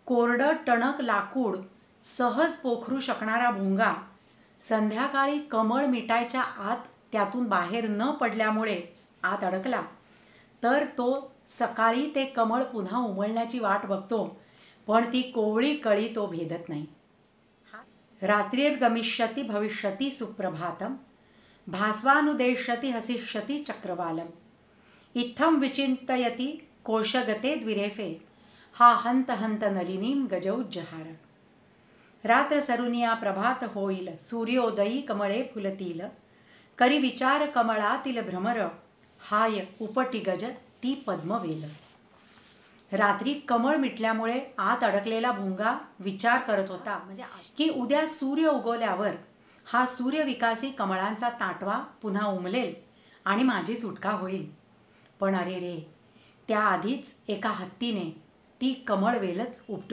कोरडं टणक लाकूड सहज पोखरू शकणारा भोंगा संध्याकाळी कमळ मिटायच्या आत त्यातून बाहेर न पडल्यामुळे आत अडकला तर तो सकाळी ते कमळ पुन्हा उमलण्याची वाट बघतो, पण ती कोवळी कळी तो भेदत नाही. रात्रिर्गमिष्यति भविष्यति सुप्रभातम भास्वानुदेष्यति हसिष्यति चक्रवालम इत्थं विचिंतयति कोशगते द्विरेफे हा हंत हंत नलिनीं गजौज्जहार. रात्र सरुनिया प्रभात होईल सूर्योदयी कमळे फुलतील करी विचार कमळातील भ्रमर हाय उपटी गज ती पद्मवेल. रात्री कमळ मिटल्यामुळे आत अडकलेला भोंगा विचार करत होता की उद्या सूर्य उगवल्यावर हा सूर्यविकासी कमळांचा ताटवा पुन्हा उमलेल आणि माझी सुटका होईल. पण अरे रे, त्याआधीच एका हत्तीने ती कमळवेलच उपटून